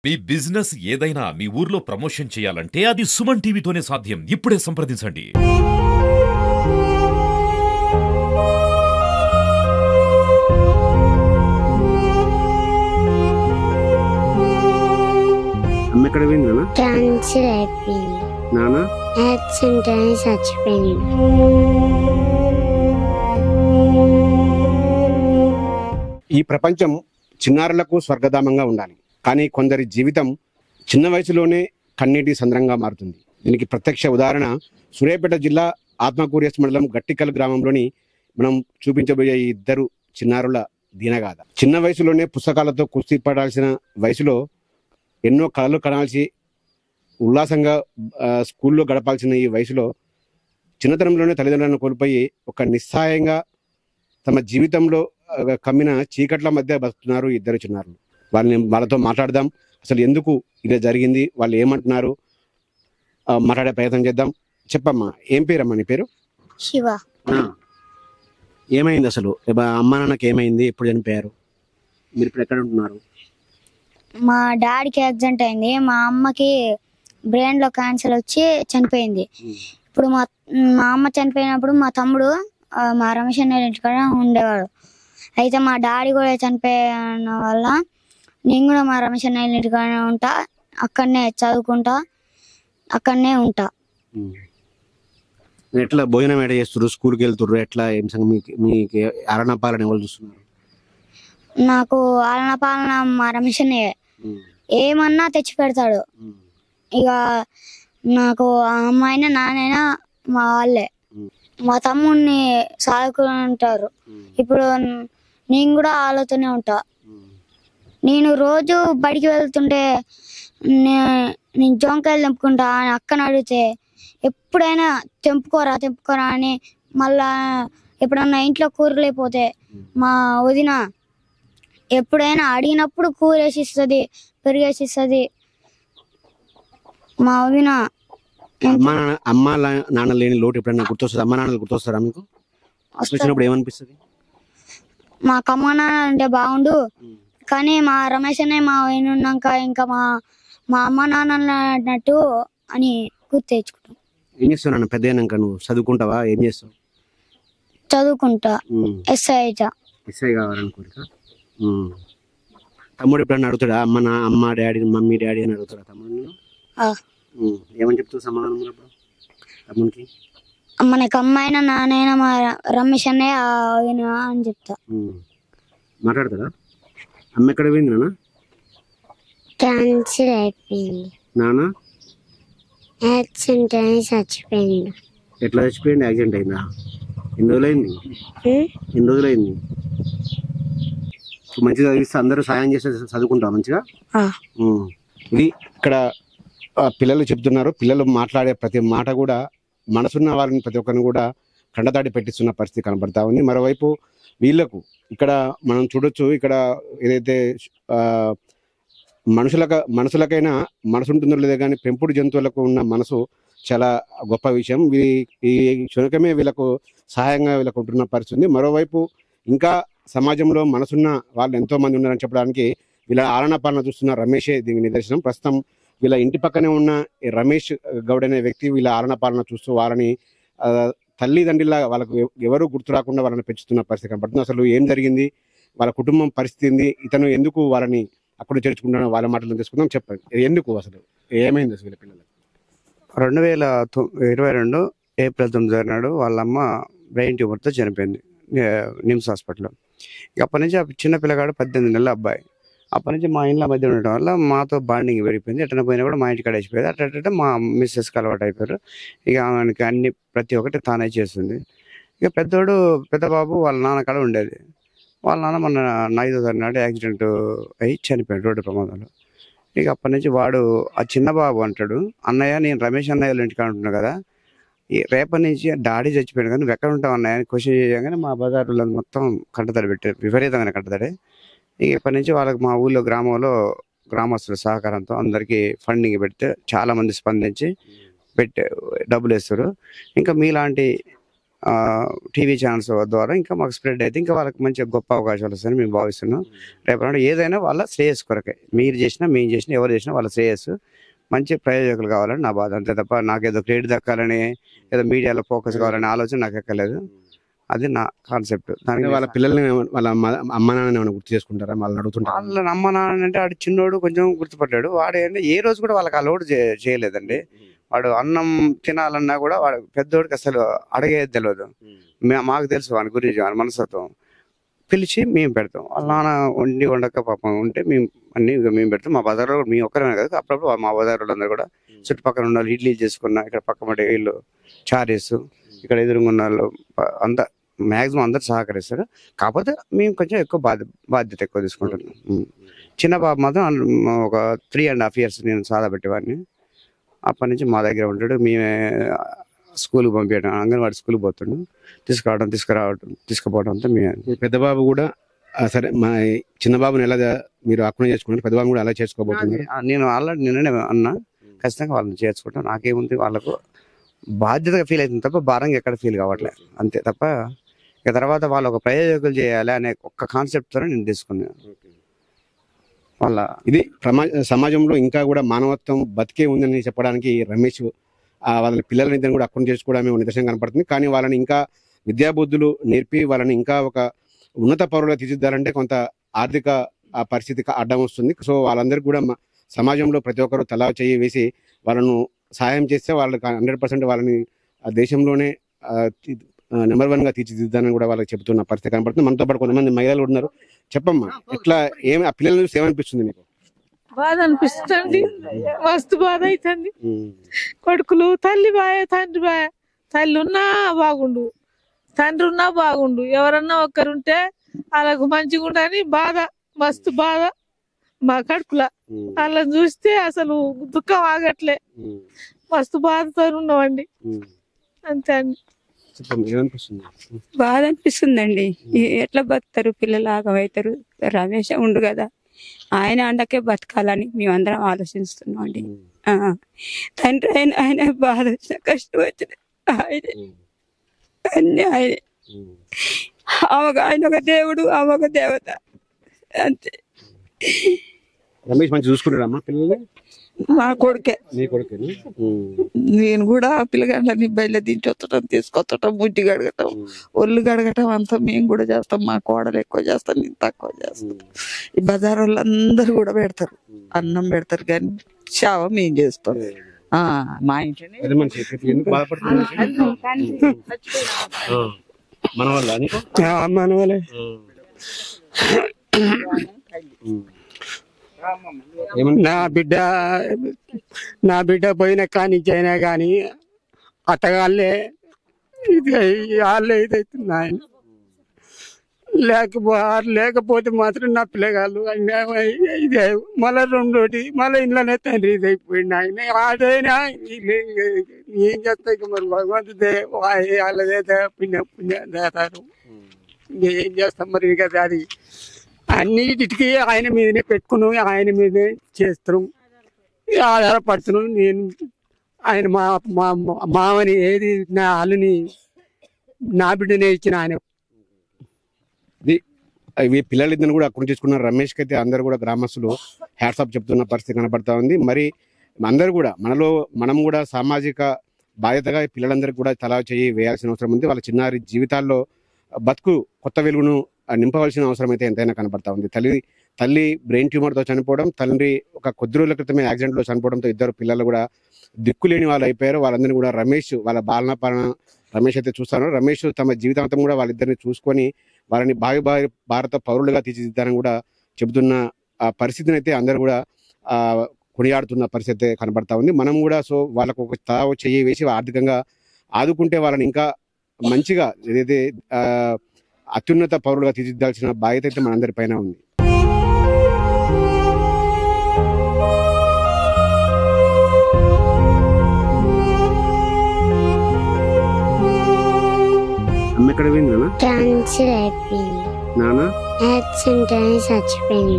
మీ business ఏదైనా మీ ఊర్లో promotion చేయాలంటే అది సుమన్ టీవీతోనే సాధ్యం. ఇప్పుడే సంప్రదించండి. అమ్మ ఎక్కడ పోయింది నాన్న? క్యాన్సర్ అయిపోయింది. నాన్న యాక్సిడెంట్ అయి చచ్చిపోయింది. ఈ ప్రపంచం చిన్నారులకు స్వర్గధామంగా ఉండాలి, కానీ కొందరి జీవితం చిన్న వయసులోనే కన్నీటి సంద్రంగా మారుతుంది. దీనికి ప్రత్యక్ష ఉదాహరణ సూర్యాపేట జిల్లా ఆత్మకూరియస్ మండలం గట్టికల్ గ్రామంలోని మనం చూపించబోయే ఈ ఇద్దరు చిన్నారుల దీనగాథ. చిన్న వయసులోనే పుస్తకాలతో కుస్తీ పడాల్సిన వయసులో ఎన్నో కళలు కనాల్సి ఉల్లాసంగా స్కూల్లో గడపాల్సిన ఈ వయసులో చిన్నతనంలోనే తల్లిదండ్రులను కోల్పోయి ఒక నిస్సహాయంగా తమ జీవితంలో కమ్మిన చీకట్ల మధ్య బతుకుతున్నారు ఇద్దరు చిన్నారులు. వాళ్ళతో మాట్లాడదాం. అసలు ఎందుకు ఇలా జరిగింది, వాళ్ళు ఏమంటున్నారు మాట్లాడే ప్రయత్నం చేద్దాం. చెప్పమ్మా, ఏం పేరమ్మా నీ పేరు? శివ. ఏమైంది అసలు? అమ్మ నాన్నకి ఏమైంది, ఎప్పుడు చనిపోయారు, మీరు ఇప్పుడు ఎక్కడ ఉంటున్నారు? మా డాడీకి యాక్సిడెంట్ అయింది. మా అమ్మకి బ్రెయిన్ లో క్యాన్సర్ వచ్చి చనిపోయింది. ఇప్పుడు మా అమ్మ చనిపోయినప్పుడు మా తమ్ముడు మా రమేష్ అన్న ఇంటికాడ ఉండేవాడు. అయితే మా డాడీ కూడా చనిపోయిన వల్ల నేను కూడా మా రమేష్ అన్న ఇంటికాడ ఉంటా, అక్కడనే చదువుకుంటా, అక్కడనే ఉంటా. ఎట్లా భోజనం ఎడ చేస్తున్నారు, స్కూల్కి వెళ్తుర్రు, ఎట్లా ఏం సంగతి? మీకు ఆలనా పాలన ఎవరు చూస్తున్నారు? నాకు ఆలన పాలన మా రమేష్ అన్నయ్య ఏమన్నా తెచ్చి పెడతాడు. ఇక నాకు అమ్మాయినా నాన్నైనా మా వాళ్ళే. మా తమ్ముడిని సాదుకుంటారు. ఇప్పుడు నేను కూడా వాళ్ళతోనే ఉంటా. నేను రోజు బడికి వెళ్తుంటే నేను జోంకాయలు తెంపుకుంటా అని అక్కని అడిగితే ఎప్పుడైనా తెంపుకోరా అని మళ్ళా ఎప్పుడన్నా ఇంట్లో కూరలు అయిపోతే మా వదిన ఎప్పుడైనా అడిగినప్పుడు కూర వేసిస్తుంది, పెరిగేసి ఇస్తుంది. మా వదిన అమ్మ నాన్న లేని లోటు ఎప్పుడైనా గుర్తొస్తుంది? అమ్మ నాన్నలు గుర్తొస్తారా మీకు? వచ్చినప్పుడు ఏమనిపిస్తుంది? మాకు అమ్మ నాన్న అంటే బాగుండు, కానీ మా రమేష్ అనే మా వదిన ఉన్నాక ఇంకా మా అమ్మ నాన్న అన్నట్టు అని గుర్తు తెచ్చుకుంటాం. ఏం చేస్తావు పెద్ద అయినాక? నువ్వు చదువుకుంటావా, ఏం చేస్తావు? చదువుకుంటా, ఎస్ఐ అవుతా. ఎస్ఐ కావాలని కోరిక. తమ్ముడు ఎప్పుడన్నా అడుగుతాడా అమ్మ డాడీ, మమ్మీ డాడీ అని అడుగుతాడా తమ్ముడు? ఏమని చెప్తావు సమాధానం తమ్మునికి? మనకి అమ్మాయినా నాన్నైనా మా రమేష్ అన్నయ్య అని చెప్తా. మాట్లాడతాడా? అమ్మ ఎక్కడ పోయింది నాన్న? క్యాన్సర్ అయిపోయింది. నాన్న యాక్సిడెంట్ అయి చచ్చిపోయింది. ఎట్లా చచ్చిపోయింది? యాక్సిడెంట్ అయిందా? ఎన్ని రోజులైంది? మంచిగా చదివిస్తే అందరూ సాయం చేస్తే చదువుకుంటా మంచిగా. ఇది ఇక్కడ పిల్లలు చెప్తున్నారు. పిల్లలు మాట్లాడే ప్రతి మాట కూడా మనసున్న వారిని ప్రతి ఒక్కరిని కూడా కండతాడి పెట్టిస్తున్న పరిస్థితి కనబడతా ఉంది. మరోవైపు వీళ్లకు ఇక్కడ మనం చూడొచ్చు, ఇక్కడ ఏదైతే మనుషులకైనా మనసు ఉంటుందో లేదో కానీ పెంపుడు జంతువులకు ఉన్న మనసు చాలా గొప్ప విషయం. ఈ శునకమే వీళ్ళకు సహాయంగా వీళ్ళకు ఉంటున్న పరిస్థితి. మరోవైపు ఇంకా సమాజంలో మనసున్న వాళ్ళు ఎంతో మంది ఉన్నారని చెప్పడానికి వీళ్ళ ఆలన పాలన చూస్తున్న రమేషే దీనికి నిదర్శనం. ప్రస్తుతం వీళ్ళ ఇంటి పక్కనే ఉన్న రమేష్ గౌడ్ అనే వ్యక్తి వీళ్ళ ఆలన పాలన చూస్తూ వాళ్ళని తల్లిదండ్రులా వాళ్ళకు ఎవరు గుర్తు రాకుండా వాళ్ళని పెంచుతున్న పరిస్థితి కనబడుతుంది. అసలు ఏం జరిగింది, వాళ్ళ కుటుంబం పరిస్థితి ఏంది, ఇతను ఎందుకు వాళ్ళని అక్కడ చేర్చుకుంటాడో వాళ్ళ మాటలు తెలుసుకుందాం. చెప్పండి, ఎందుకు అసలు ఏమైంది అసలు వీళ్ళ పిల్లలకు? 2022 ఏప్రిల్ 9 నాడు వాళ్ళ అమ్మ బ్రెయిన్ ట్యూమర్తో చనిపోయింది నిమ్స్ హాస్పిటల్లో. ఇక అప్పటి నుంచి ఆ చిన్న పిల్లగాడు 18 నెలల అబ్బాయి. అప్పటి నుంచి మా ఇంట్లో మధ్య ఉండటం వల్ల మాతో బాండింగ్ పెరిగిపోయింది. ఎట్లా పోయినా కూడా మా ఇంటికి అడిచిపోయేది. అట్లా మా మిస్సెస్కి అలవాటు అయిపోయారు. ఇక ఆమెకి అన్ని ప్రతి ఒక్కటి తానే చేస్తుంది. ఇక పెద్ద బాబు వాళ్ళ నాన్న కాడ ఉండేది. వాళ్ళ నాన్న మొన్న 5వ తారీఖు నాడు యాక్సిడెంట్ అయ్యి చనిపోయాడు రోడ్డు ప్రమాదంలో. ఇక అప్పటి నుంచి వాడు ఆ చిన్న బాబు అంటాడు, అన్నయ్య నేను రమేష్ అన్నయ్య వాళ్ళ ఇంటికి అంటున్నా కదా, రేపటి నుంచి డాడీ చచ్చిపోయాడు కానీ నువ్వు ఎక్కడ ఉంటావు అన్నయ్య అని క్వశ్చన్ చేయగానే మా బజార్లో మొత్తం కంటతడి పెట్టారు, విపరీతంగా కంటతడి. ఇక ఇప్పటి నుంచి వాళ్ళకి మా ఊళ్ళో గ్రామంలో గ్రామస్తుల సహకారంతో అందరికీ ఫండింగ్ పెడితే చాలామంది స్పందించి డబ్బులు వేస్తారు. ఇంకా మీలాంటి టీవీ ఛానల్స్ ద్వారా ఇంకా మాకు స్ప్రెడ్ అయితే ఇంకా వాళ్ళకి మంచి గొప్ప అవకాశాలు వస్తాయని మేము భావిస్తున్నాం. రేపు ఏదైనా వాళ్ళ శ్రేయస్సు కొరకే, మీరు చేసినా మేము చేసినా ఎవరు చేసినా వాళ్ళ శ్రేయస్సు మంచి ప్రయోజకులు కావాలని నా బాధ, అంతే తప్ప నాకేదో క్రెడిట్ దక్కాలని ఏదో మీడియాలో ఫోకస్ కావాలనే ఆలోచన నాకు ఎక్కలేదు. అది నా కాన్సెప్ట్. దానికి వాళ్ళ పిల్లల్ని వాళ్ళ అమ్మ నాన్న గుర్తు చేసుకుంటారా, వాళ్ళని అడుగుతుంటారు? వాళ్ళ అమ్మ నాన్న అంటే ఆడు చిన్నోడు కొంచెం గుర్తుపట్టాడు. వాడు అంటే ఏ రోజు కూడా వాళ్ళకి అలవాటు చేయలేదండి. వాడు అన్నం తినాలన్నా కూడా వాడు పెద్దోడికి అసలు అడిగేది తెలియదు. మాకు తెలుసు వాని గురించి, వాని మనస్తత్వం. పిలిచి మేము పెడతాం. వాళ్ళ నాన్న వండక పాపం ఉంటే మేము అన్ని మేము పెడతాం. మా బజార్లో మేము ఒక్కరమే కదా, అప్పుడప్పుడు మా బజార్లో అందరూ కూడా చుట్టుపక్కల ఉన్న వాళ్ళు ఇడ్లీ చేసుకున్నా, ఇక్కడ పక్క మట్టి వీళ్ళు చారేసు, ఇక్కడ ఎదురుగా ఉన్న వాళ్ళు అంతా మ్యాక్సిమం అందరు సహకరిస్తారు. కాకపోతే మేము కొంచెం ఎక్కువ బాధ్యత ఎక్కువ తీసుకుంటున్నాం. చిన్న బాబు మాత్రం ఒక 3.5 years నేను సాదా పెట్టేవాడిని. అప్పటి నుంచి మా దగ్గర ఉంటాడు. మేమే స్కూల్కి పంపించడం, అంగన్వాడీ స్కూల్కి పోతుండు, తీసుకుపోవడం అంతా మేము. పెద్ద బాబు కూడా సరే, మా చిన్న బాబుని ఎలా మీరు అక్కడ చేసుకుంటారు, పెద్ద బాబు కూడా అలా చేసుకోబోతున్నారు. నేను ఆల్రెడీ నిన్ననే అన్నా, ఖచ్చితంగా వాళ్ళని చేసుకుంటాం. నాకేముంది, వాళ్ళకు బాధ్యతగా ఫీల్ అవుతుంది తప్ప భారంగా ఎక్కడ ఫీల్ కావట్లేదు, అంతే తప్ప. ఇక తర్వాత వాళ్ళు ఒక ప్రయోజకులు చేయాలి అనే ఒక్క కాన్సెప్ట్తో నేను తీసుకున్నాను. వాళ్ళ ఇది సమాజంలో ఇంకా కూడా మానవత్వం బతికే ఉందని చెప్పడానికి రమేష్ వాళ్ళ పిల్లలని కూడా అక్కడ చేసుకోవడమే నిదర్శనం కనపడుతుంది. కానీ వాళ్ళని ఇంకా విద్యాబుద్ధులు నేర్పి వాళ్ళని ఇంకా ఒక ఉన్నత పౌరులుగా తీర్చిదిద్దాలంటే కొంత ఆర్థిక పరిస్థితికి అడ్డం వస్తుంది. సో వాళ్ళందరికీ కూడా సమాజంలో ప్రతి ఒక్కరు తలా చేయి వేసి వాళ్ళను సహాయం చేస్తే వాళ్ళకి 100% వాళ్ళని దేశంలోనే నెంబర్ 1గా తీర్చిదిద్దానని కూడా వాళ్ళకి చెప్తున్న పరిస్థితి కనపడుతుంది. మనతో పాటు కొంతమంది మహిళలు ఉన్నారు. చెప్పమ్మా, ఎట్లా ఏమి ఆ పిల్లల చూసి ఏమనిపిస్తుంది మీకు? బాధ అనిపిస్తుంది, మస్తు బాధ అవుతుంది. కొడుకులు తల్లి బాయ తండ్రి బాయ, తల్లి ఉన్నా బాగుండు, తండ్రి ఉన్నా బాగుండు, ఎవరన్నా ఒక్కరుంటే వాళ్ళకు మంచిగా ఉండని బాధ, మస్తు బాధ మా కడుపుల. వాళ్ళని చూస్తే అసలు దుఃఖం ఆగట్లే, మస్తు బాధతో ఉన్నామండి, అంతే అండి. బాధ అనిపిస్తుందండి. ఎట్లా బతుకుతారు పిల్లలు, ఆగమవుతారు. రమేష్ ఉండు కదా, ఆయన అండకే బతకాలని మేమందరం ఆలోచిస్తున్నాం అండి. తండ్రి ఆయన బాధ వచ్చిన కష్టం వచ్చిన ఆయన అన్ని ఆయనే. ఆయన ఒక దేవుడు, ఆమె ఒక దేవత, అంతే. రమేష్ మంచి చూసుకుంటాడమ్మా పిల్లల్ని? మా కొడుకే. నీ కొడుకే? నేను కూడా పిల్లగాళ్ళని బయట దించొత్తటం, తీసుకొత్తటం, ముడ్డి గడగటం, ఒళ్ళు గడగటం అంతా మేము కూడా చేస్తాం. మా కోడలు ఎక్కువ చేస్తాం, నేను తక్కువ చేస్తాం. ఈ బజార్ వాళ్ళందరూ కూడా పెడతారు, అన్నం పెడతారు, కానీ చావ మేము చేస్తాం. మా ఇంట్లోనే మన వాళ్ళే నా బిడ్డ పోయిన కానించి అయినా కానీ అత్తగాళ్ళే వాళ్ళే ఇదవుతుంది. ఆయన లేకపోతే మాత్రం నా పిల్లగాళ్ళు ఇదే మళ్ళీ రెండోటి మళ్ళీ ఇంట్లోనే తండ్రి ఇదైపోయింది. ఆయన అదైనా ఏం చేస్తా, ఇక మరి భగవంతుడే వాళ్ళదే పుణ్యం చేస్తారు. ఏం చేస్తాం మరి, ఇక అది అన్నిటికీ ఆయన మీదనే పెట్టుకున్నాం, ఆయన మీదే చేస్తున్నాం, ఆధారపడుతున్నాం. నేను ఆయన మామని ఏది నా వాళ్ళని నా బిడ్డనే ఇచ్చిన ఆయన. ఇవి పిల్లలిద్దరిని కూడా అక్కడ తీసుకున్నారు. రమేష్కి అయితే అందరూ కూడా గ్రామస్తులు హ్యాట్సాప్ చెప్తున్న పరిస్థితి కనపడతా ఉంది. మరి అందరూ కూడా మనం కూడా సామాజిక బాధ్యతగా పిల్లలందరికీ కూడా తలా చేయి వేయాల్సిన అవసరం ఉంది. వాళ్ళ చిన్నారి జీవితాల్లో బతుకు కొత్త వెలుగును నింపవలసిన అవసరం అయితే ఎంతైనా కనపడతా ఉంది. తల్లి బ్రెయిన్ ట్యూమర్తో చనిపోవడం, తండ్రి ఒక కొద్ది రోజుల క్రితమే యాక్సిడెంట్లో చనిపోవడంతో ఇద్దరు పిల్లలు కూడా దిక్కులేని వాళ్ళు అయిపోయారు. వాళ్ళందరినీ కూడా రమేష్ వాళ్ళ పాలన రమేష్ అయితే చూస్తాను. రమేష్ తమ జీవితాంతం కూడా వాళ్ళిద్దరిని చూసుకొని వాళ్ళని భారత పౌరులుగా తీర్చిదిద్దారని కూడా చెబుతున్న ఆ పరిస్థితిని అయితే అందరూ కూడా కొనియాడుతున్న పరిస్థితి కనబడతా ఉంది. మనం కూడా సో వాళ్ళకు ఒక తావు చెయ్యి వేసి ఆర్థికంగా ఆదుకుంటే వాళ్ళని ఇంకా మంచిగా ఏదైతే అత్యున్నత పౌరులుగా తీర్చిదిద్దాల్సిన బాధ్యత అయితే మనందరి పైన ఉంది. అమ్మ ఎక్కడ పోయింది నాన్న? క్యాన్సర్ అయిపోయింది, నాన్న యాక్సిడెంట్ అయి చచ్చిపోయింది.